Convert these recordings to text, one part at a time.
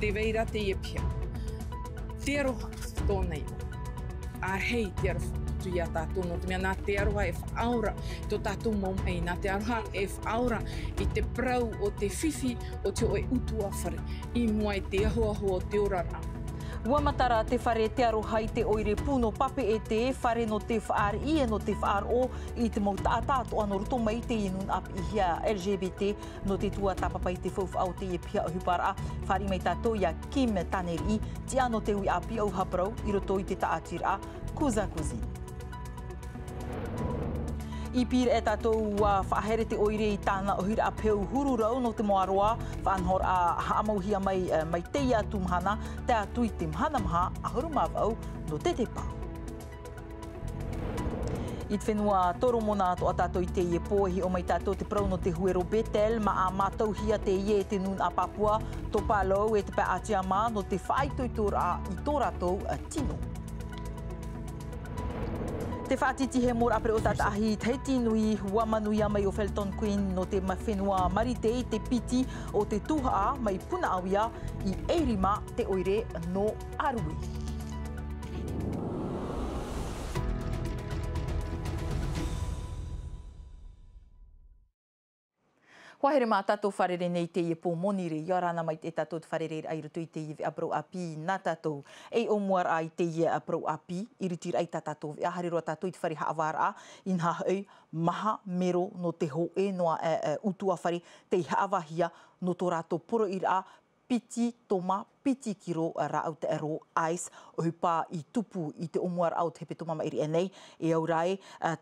te veira te iepia. Te aroha tōnei o. A hei te aroha tu ia tātou no te mea nā te aroha e whaaura tō tātou mom ei. Nā te aroha e whaaura i te prau o te whiwhi o te oe utua whare. I mua e te ahoaho o te orara. Ua matara te whare te aroha i te oire puno pape e te whare no te whaar i e no te whaar o i te mau tātāto ano roto mai te inun ap i hia LGBT no te tua tapapa i te whauwhau te e pia hupara whare mai tātou ia Kim Taneri ti ano te ui api au haparau i roto i te taatira kuza kuzi. I pire e tātou whaahere te oire i tāna ohira a peu hururau no te moaroa, whanhor a haamauhia mai teia tumhana, te atu i te mhana maha a hurumawau no tetepa. I te whenua toro mona to a tātou i te ie pōhi o mai tātou te prau no te huero Betel, ma a mātou hia te ie te nun a Papua, to pālau e te pā atiama no te whaitoitora i tō rātou tino. Te whaatiti he mor apre o tata ahi teiti nui wamanuia mai o Felton Queen no te mawhenua marite i te piti o te tuhaa mai puna awia i eirima te oire no Arui. Wahere mā tātou wharere nei te ie pō monirē, ia rāna mai te tātou te wharere ai rutu i te ie aprau api nā tātou. Ei o muara ai te ie aprau api, i ritira ai tā tātou. Ia hareroa tātou i te whare haawara in hahau maha mero no te hoe noa utua whare te haawahia no tō rātou poro i rā piti toma piti kiro rāu te ero ais o hupa i tupu i te omuar au te hepe toma mairi e nei e au rai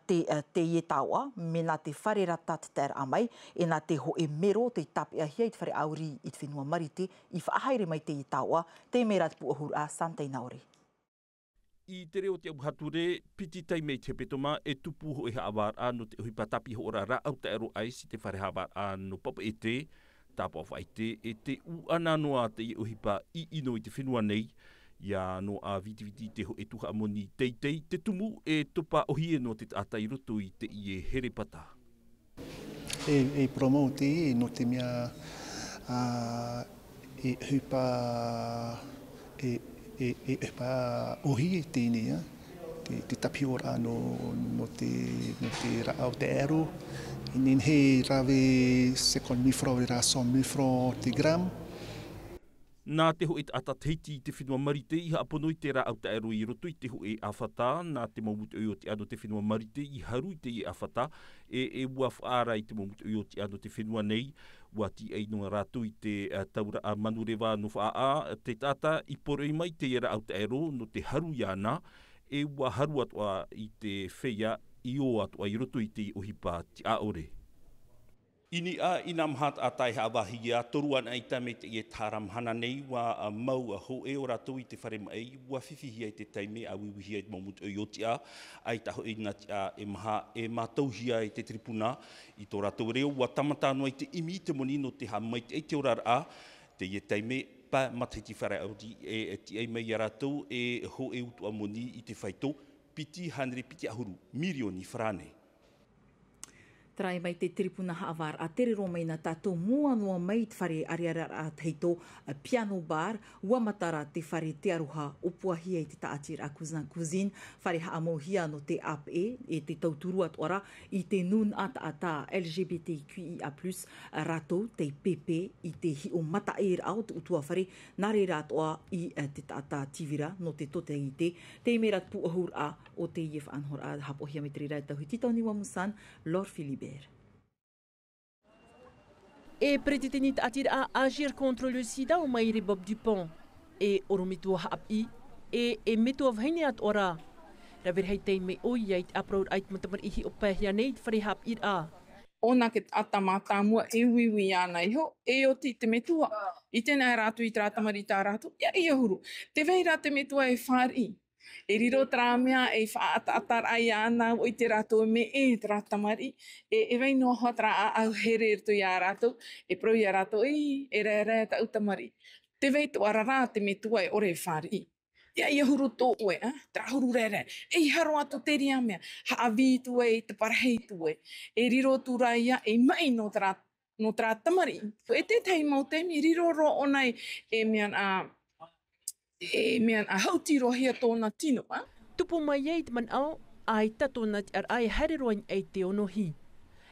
te ie taua me nā te whare rata te tēra amai e nā te ho e mero te tapi ahia i te whare auri i te whenua marite i whaahaere mai te ie taua te mera te puahur a Santei Naore. I te reo te abuhature, piti tai mei te hepe toma e tupu ho e haawar no te hupa tapi ho ora rāu te ero ais i te whare haawar no papa e te tāpua whaite e te uana noa te i uhipa i ino i te whenua nei ia no a viti te ho e tuha amoni teitei te tumu e tupa ohie no te tātai roto i te i e herepata. E promote no te mea e hupa e hupa ohie tēnei te tapi ora no te rāau te ero. Inen he rave second mifro ra som mifro te gram. Nā te ho e ata teiti i te whenua marite i haapono i te rā au te aero i roto i te ho e awhata, nā te maumutu o te ano te whenua marite i haru i te i awhata, e ua whaara i te maumutu o te ano te whenua nei, ua ti ei noa rātu i te taura a manurewa no whaa te tata i poro i mai te rā au te aero no te haru i ana, e ua haru atua i te wheia i o atua i roto i te ohipa ti aore. Ini a ina mahat a tai hawahi a toruan ai tame te i e tāramhana nei wa mau a ho e o rātou i te whare mai wa whiwhihi ai te taime a wiwihi ai maumut o iotia ai taho i nati a e maha e mātauhi ai te tripuna i tō rātou reo wa tamatano ai te imi te moni no te hamai te te orara a te i e taime pa matiti whare audi e ti ai mai a rātou e ho e utu a moni i te whaito piti hanere piti ahuru, mirioni frane. Trai mai te tripuna haawar a tere ro mai na tātou mua noa mai te whare ariara a teito piano bar, ua matara te whare te aroha opuahia i te taatira a cuisine, whare haamohia no te app e te tauturu atuara i te nun ata LGBTQIA+, rātou te pepe i te hi o mata e rao te utua whare, nare rātoa i te tata tivira no te tote i te mera puahur a o te ief anhor a hapohia me te rei tau hititau ni wamusan, Lord Philippe. E pretendit à agir contre le sida au maire Bob Dupont e oromitua hapi e metua vhaineat ora raver haitei me oiait aproud ait matamar ihi opahia nei whare hapi a. Ona ke atamata mua e wiwi ana iho, e o te metua. I tēnā rātu i trātamari tā rātu, ia i ahuru. Te veira te metua e whāri. E riro tra mea e whaatar ai ana o i te rātou me e trātamari. E vei noa hoa tra au here rito i a rātou. E pro i a rātou e rea ta utamari. Te vei tu arara te metua e ore whāri. Ia i ahuru tō oe, tra huru rere. E haro atu te ria mea. Haavi tu e te parahei tu e. E riro tu raia e mai no tra no tra tamari. E te tei mau te mi riro ro onai e mean a hauti rohia tōna tino. Tupu mai eit man au, ai tatona ar ai hariroin ei te ono hi.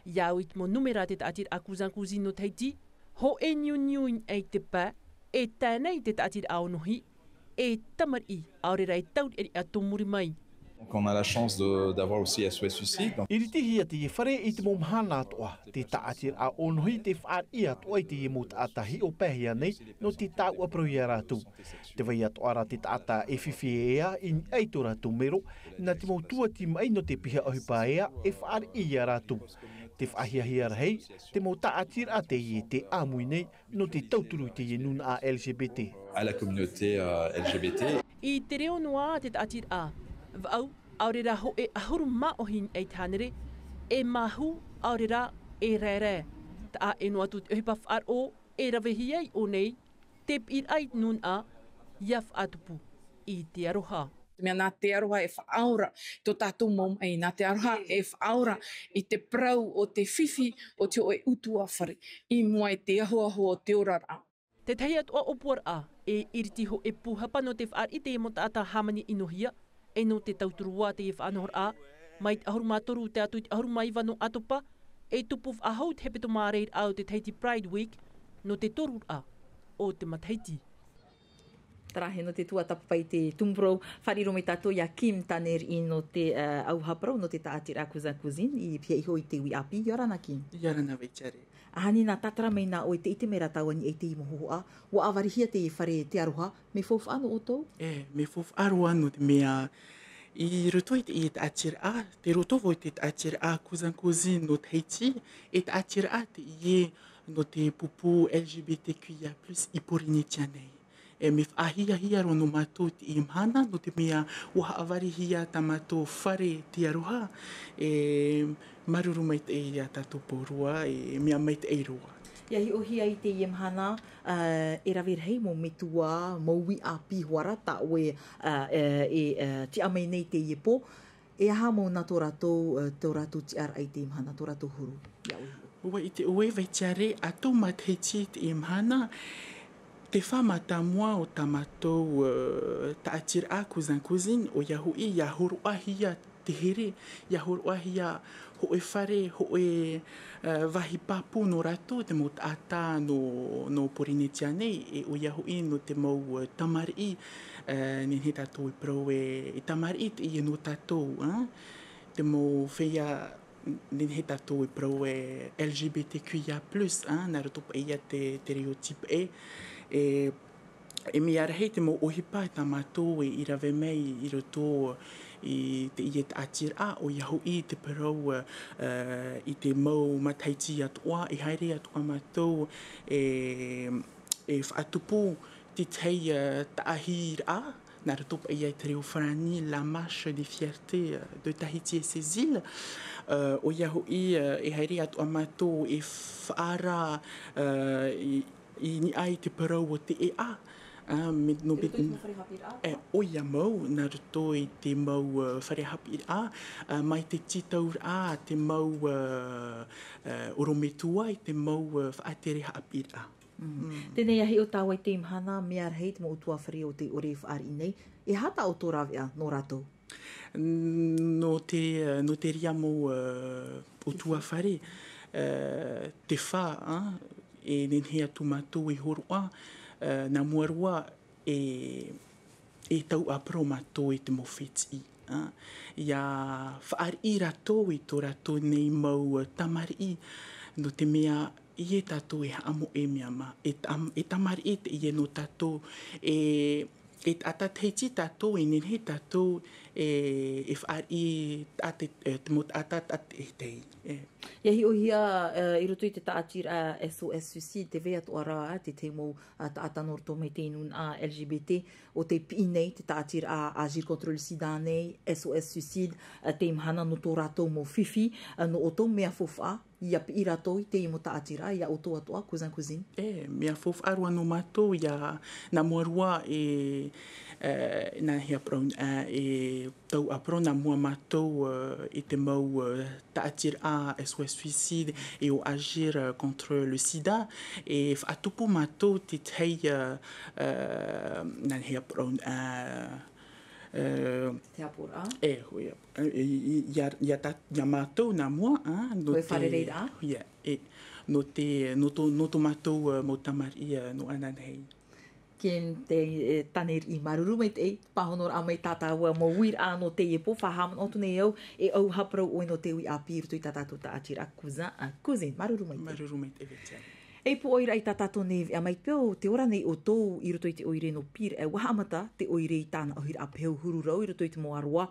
Iau it mo numera te atir akuzan kuzino teiti, ho e niuin ei te pā, e tēnei te atir a ono hi, e tamari aurera e tau eri atomuri mai. Donc on a la chance d'avoir aussi SOS Suicide. Iritihi te whare I te momhana atoa, te taatir a onohi te whaar I atoa I te mot atahi o pēhia nei no te tau aproia rātu. Te vai atoara te taata e whiwhi ea I eito rātu mero, na te mautua ti mai no te piha ohipa ea e whaar I a rātu. Te whahiahia rahei, te mau taatir a te I te amui nei no te tauturu te nuna a LGBT. À la communauté LGBT. I te reo noa te atir a. Vau, aurera ho e ahuru maohin e tānere, e mahu aurera e rere. Ta e no atu te hipa whaar o, e rawehi ai o nei, te pir ai nun a, iaf atupu I te aroha. Mea nā te aroha e whaaura, tō tātou mom ei, nā te aroha e whaaura I te prau o te whiwhi o te o e utu a whare, I mua e te ahoaho o te orara. Te tei atua o puar a, e iriti ho e puhapa no te whaar I te mo taata hamani inohia, e no te tauturua te e whaanohor a, mai te ahuru mātoru te atu I te ahuru maiwa no atopa, e tupu ahau te hepeto māreir au te Teiti Pride Week, no te toru a o te mataiti. Tarahe no te tuatapai te tumpro, whariro me tātou ia Kim Taner I no te auhaparau, no te tātir a kuzin, I pia iho I te ui api, Yorana Kim? Yorana veitere. Ahani nā tatara mei nā o te ite mera tauani e te I mohoho a, wa awarihia te I whare te aroha, me fof anu o tau? Me fof aro anu te mea, I roto I te atir a, te roto voi te atir a kuzin no Tahiti, e te atir a te ie no te pupu LGBTQIA+, I porini tianei. E me ahia ro no mātou te imhana, no te mea waha awarihia ta mātou whare te aroha, e maruru mai te ia tātou porua, e mea mai te eiroa. Ia hi ohi ai te imhana, e rawerhei mo metua, maui a pihuara, ta oe te amei nei te iepo, e aha mo nā tō rātou ti ar ai te imhana, tō rātou huru. Ia ohi. Ua I te oe vai tiare, atou matheiti te imhana, te whamata mua o tamatou ta atir a kuzin, o yahui, ia horoahia te here, ia horoahia ho e whare, ho e wahi papu no rato, te mo taata no porinetiā nei, e o yahui no te mau tamari, nen he tātou I prau e tamari te I no tātou, te mo whea nen he tātou I prau e LGBTQIA+, nā rato pa ia te stereotype e mi arahei te mo ohipa ta mātou e I rawe mei I roto I te ie te atir a o iahu I te parau I te mau mataiti atua, I haere atua mātou e whaatupu te tei ta ahir a, nā rato pa ia te reo wharani la marche de fierté de Tahiti et ses îles. O iahu I haere atua mātou e whaara I ni ai te parau o te e a. Oia mau, nā roto I te mau wharehapi a, mai te titaur a, te mau orometua I te mau whaatere hapi a. Tēnei ahi o tāwai te imhana, mea rei te mo utua whare o te ore whaari nei, e hata o tō rawea no rātou? No te ria mo utua whare, te wha, e nenhea tu mātou I horoa, nā muarua e tau apro mātou I te mowheti. Ia whaari ratou I tō ratou nei mau tamari no te mea I e tātou e haamo e mea ma. E tamari te I e no tātou e atateiti tātou e nenhe tātou e whaari te mot atat e tei. Ia hi o hia I roto I te taatir a SOS Suicide, te vea to ara te te mo taatanor to me te nun a LGBT, o te pi nei, te taatir a Agir contre le sida nei, SOS Suicide, te imhana no tō rātou mo whiwhi, no o tō mea fofa, ia pi I rātou I te I mo taatira, ia o tō atoa, kuzin. Mea fofa arua no mātou, ia nā muarua nā hea praun, tau apro na mua matou e te mau ta'atir a SOS Suicide et au agir contre le sida e whaatupu matou te tei nan hea pro Te apura? hui ia matou na mua no Koe wharerei a? Ia, no to matou mo tamari no ananhei. Ken te taner I maruru mai te pahonor a mai tātāua mo wir ano te e po whahaman o tune au e au haprau oi no te ui a pīru tui tātātou ta atira kuzen, maruru mai te. Maruru mai te vetia. E po oira I tātātou nevi a mai peo te ora nei o tōu I roto I te oire no pīr e wahamata te oire I tāna ohir a peo huru rau I roto I te moaroa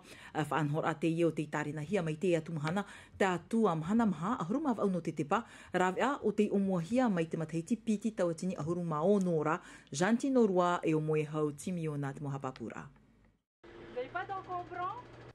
whaanhor a te ieo te tarina hia mai te atu mahana te atu a mahana maha a huruma au no te tepa rawe a o te omua hia mai te mataiti piti tawatini a huruma o nora janti no rua e o moe hau timi o nā te moha papura.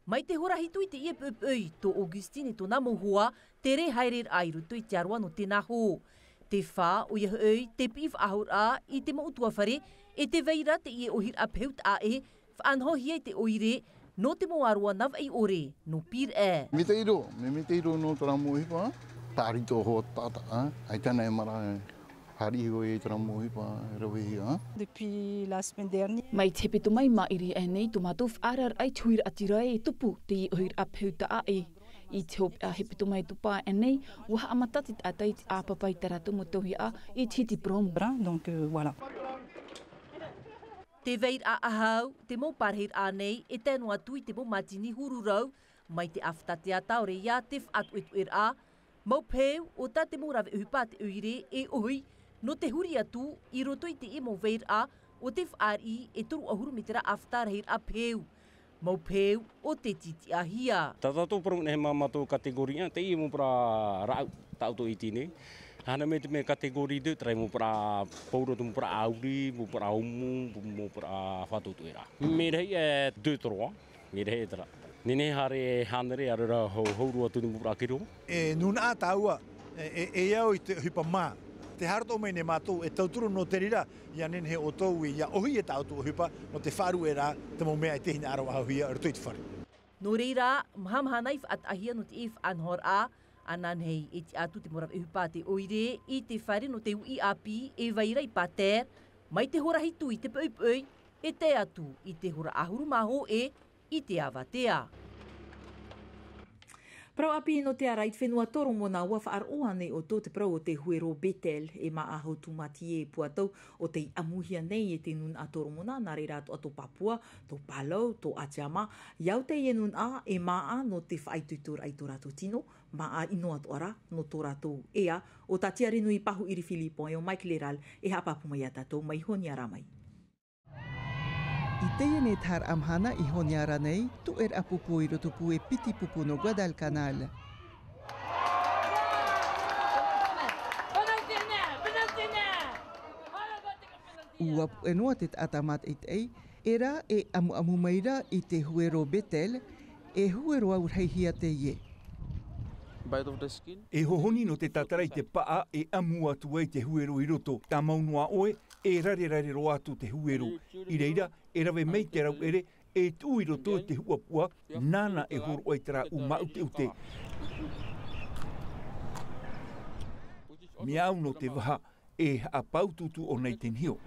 Mai te hora hitu I te ie pupui to Augustine to namo hua te re hairer ai roto I te arua no te naho. Te whā o ia hoi te pif ahur a I te mautua whare e te veira te ie ohir a peut a e whaanhohia I te oire no te moarua nav ei ore no pir e. Me te iro no tara mohipa, pārito hoa tata, ai tana e mara hari hoi e tara mohipa rawe hia. Depuis la semaine dernière. Mai te peto mai mairi e nei tomato whaarar ai tuir atira e tupu te ie ohir a peuta a e. I te hope a hepeto mai tupa e nei, waha amatati atai te āpapai taratu mo tohi a I titi prom. Donc voilà. Te veir a ahau, te mo parhir a nei, e tēnu atu I te mo matini hururau, mai te awhtate a taure ia te whaatuetuer a, mau peu o ta te mo rawe uhipa te uire e ohi, no te huri atu I roto I te e mo veir a, o te whaari e toru ahuru me te ra awhtarahir a peu. Mau peu o te titi a hia. Tātou prong nehe mātou kategoria, te I mo pra rau tauto I tine. Hana me te me kategori de trai mo pra pauro mo pra auri, mo pra umu, mo pra whatutuera. Me rei e 2-3, me rei e tara. Nene hare hanere arara haurua tuni mo pra kiro. E nuna taua, e iau I te hipa mā. Te harato mai ne mātou e tauturu no te rira, ia nene he o tau ia ohi e tautu o hipa, no te wharu e rā, te mo mea I te hina arawa hauhia, ar tui te wharu. No reira, mahamahanaif at ahia no te if anhor a, anan hei e te atu te moraw ehupa te oire, I te whare no te ui api e vaira I pater, mai te hora hitu I te pui, e te atu I te hora ahuru maho e I te awatea. Prau api no te arait whenua toro mo nā ua whaaroa nei o tō te prau o te huero Betel e maa ahau tūmati e puatau o te amuhia nei e te nun a toro mo nā reira to ato Papua, to Palau, to Atiama, iau te e nun a e maa no te whaitutur ai tō rato tino, maa ino ato ara no tō rato ea o ta tiare nui pahu iri Filipo e o Mike Leral e hapapu mai atatou mai honi aramai. I teie ne tar amhana I honiara nei, tu apupu I roto pu e piti pupu no Guadalcanal. Ua pu e noa te atamat I tei, era e amu maira I te huero Betel, e huero au reihia te ie. E hohoni no te tatarai te paa e amu atu ai te huero I roto, tā maunua oe, e rare ro atu te huero. I reira, e rawe mei te rau ere, e tū I roto te huapua, nana e horo ai tera u maute ute. Miau no te waha, e apaututu o nei ten hio.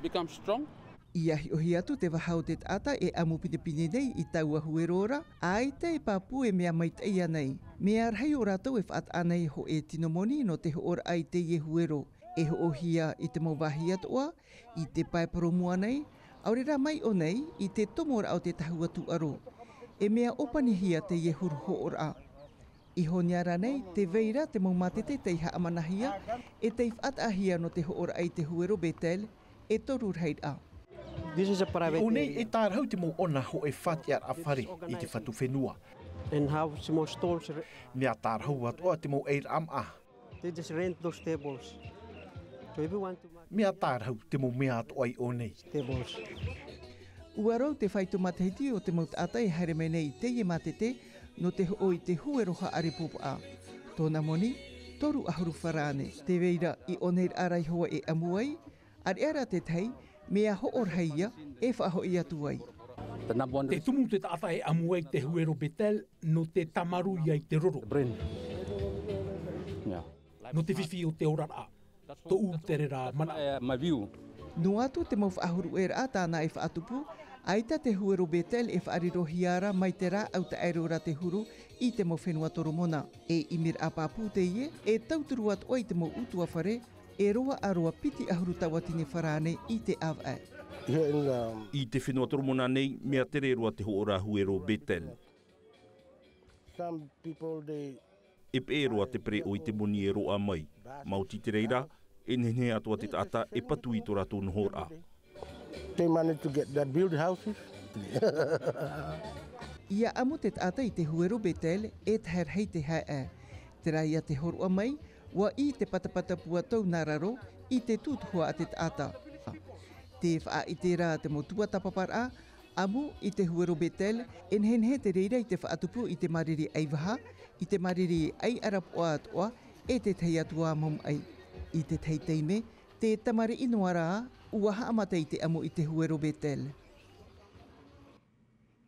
Ia hiohi atu te wahau te tata e amu pinepine nei I taua huerora, ai te papu e mea maiteia nei. Mea rhei o rātou e whaat anei ho e tinomoni no te hoora ai te ie huero. E ho ohia I te mauwahi atoa, I te paiparomua nei, aurera mai o nei I te tomora au te tahua tu aro. E mea opanihia te ie huru hoora. I honiara nei, te veira te maumatete te iha amanahia, e te whaat ahia no te hoora ai te huero Betel, e toru rhaid a. O nei e tārhau te mo ona ho e whati ar a whare I te whatu whenua. Mea tārhau atoa te mo eir am a. Mea tārhau te mo mea atoa I o nei. Uarau te whaitu matahiti o te maut ata e haere me nei te ie matete no te oi te hueroha aripopa a. Tōna moni, toru ahuru wharane. Te veira I oneir arai hoa e amuai, ar era te tei, mea hoor heia e whaho I atu ai. Te tumu te taata e amua i te huero betel no te tamaru ia i te roro. No te whiwhi o te orara. To u te rera mana. No atu te mau whaahuru e rā tāna e whaatupu, aita te huero betel e whaarirohiara mai te rā au te aerora te huru i te mau whenua toromona. E imir a pāpū te ie, e tauturu atu ai te mau utua whare, e roa aroa piti ahuru tawatine wharane i te awa. I te whenua toromona nei, mea tere roa te hoora huero betel. E pē roa te pre o i te moni e roa mai. Mauti te reira, e nene atua te tata e patu i tō rato nohora. They managed to get that build houses. Ia amu te tata i te huero betel e te hei te hae. Te rai a te horua mai, wa i te patapata pua tau nararo i te tūtuhua a te tata. Te wha i te rā te motua tapapara, amu i te huero betel, en henhe te reira i te whaatupu i te mariri aiwaha, i te mariri ai arapoa atoa, e te tei atua mom ai. I te tei teime, te tamari inoa rā, uaha amata i te amu i te huero betel.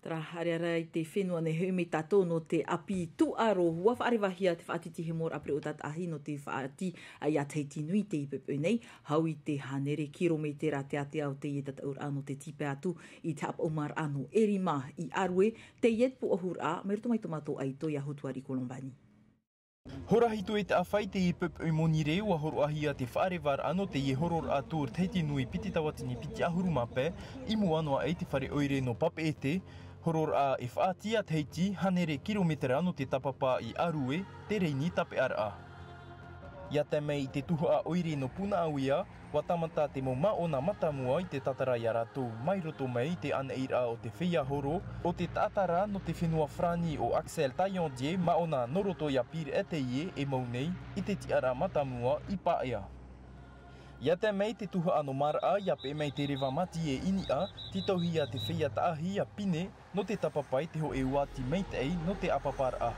Tara hareara i te whenua ne heume tātou no te api tuaro hua whaarewahia te whaatiti he mor apre o tatahi no te whaati ai a teiti nui te ipepe nei, hau i te hanere kilometera te ate au te ietataur ano te tipe atu i te ap omar ano erima i arue te iet pu ohur a meruto mai tomato ai toi a hutuari Kolombani. Horahito e te awhai te ipepe monirē ua horoahia te whaarewar ano te i horor atur teiti nui piti tawatini piti ahuru mape i muanoa ei te whare oire no pape e te horor a e whaatia teiti hanere kilometera no te tapapa i arue te reini tape ara. Ia te mei te tuhua oire no puna auia, watamata te mo maona matamua i te tatara i rātou mai roto mei te aneira o te whia horo, o te tatara no te whenua frani o Axel Tayondie maona noroto ia pire e te ie e maunei i te tiara matamua i paea. Ia te mei te tuha ano mara ia pe mei te rewa mati e ini a, ti tauhia te whia taahi a pine no te tapapai te ho e uati mei te ei no te apapara.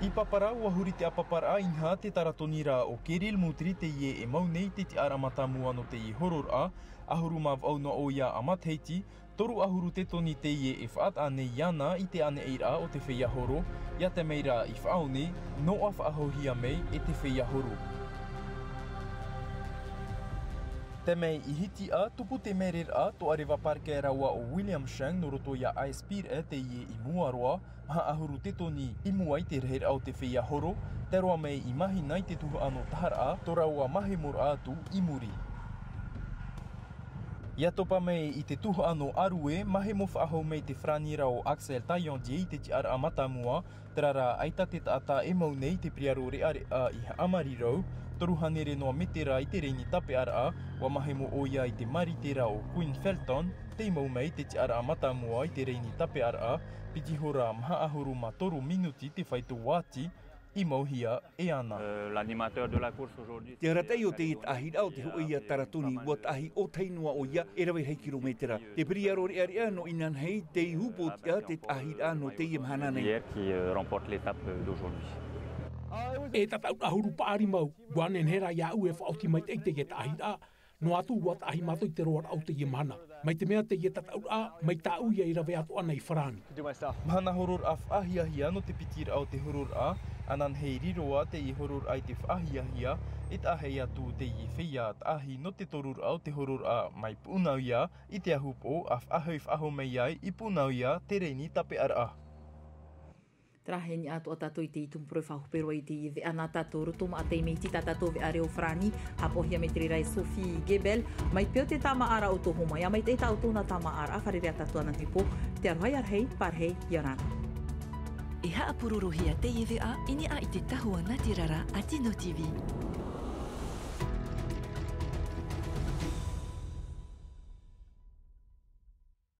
I papara ua huri te apapara inha te taratonira o Keril Mutri te ie e maunei te te aramatamua no te i horor a, ahuru mav au no o ia amatheiti, toru ahuru te toni te ie e whaat ane iana i te ane eira o te whia horo, ia te meira i whaone, no a whaahohia mei e te whia horo. Te mei i hiti a tupu te merer a to arewa parke rawa o William Shang no roto ia Aispir e te ie i muaroa, maha ahuru te toni i muai te reher au te whia horo, te roa mei i mahi nai te tuhu ano tahara a, to raua mahi mor atu i muri. Ia topa mei i te tuhu ano arue, mahi mo whaahau mei te franira o Axel Tayondie i te tiara a matamua, te rara aita te taata e maunei te priaro reare a i amarirau, toru hanere noa metera i te reini tape ara, wa mahi mo oia i te maritera o Queen Felton, te imau mei te tiara a matamua i te reini tape ara, piti hora maha ahuru ma toru minuti te whaitu wāti, i mauhia e ana. Te ratei o te ahira o te hoia taratoni ua tahi o teinua o ia e rawe hei kilometera. Te priaro rea no inan hei te hupo tia te ahira no te ia mahananei. E tatau ahuru paari mau, guanen hera ia ue whaoti mai te te ahira. No atu ua tahi mato i te roa au te ia mana. Mai te mea te ia tatau a, mai tau ia i rawe atu ana i wharani. Mahana horor a whaahia no te pitira au te horor a, anan hei riroa te i horor ai te whaahia, et ahei atu te i whia ahi no te torur au te horor a mai punau ia, i te ahupo a whaahau whaho mei ai i punau ia te reini tape ara. Traheni atu o tātou i te itumpuro whahupero i te iwe ana tātou roto ma atei mei tita tātou ve areo frani hapohia me tere rai Sophie Gebel mai peo te tama ara o toho mai a mai te tau tōna tama ara wharerea tātou ana hipo te arohai arhei parhei iarana. E haapurorohia te iwe a ini a i te tahua Natirara a Tino TV.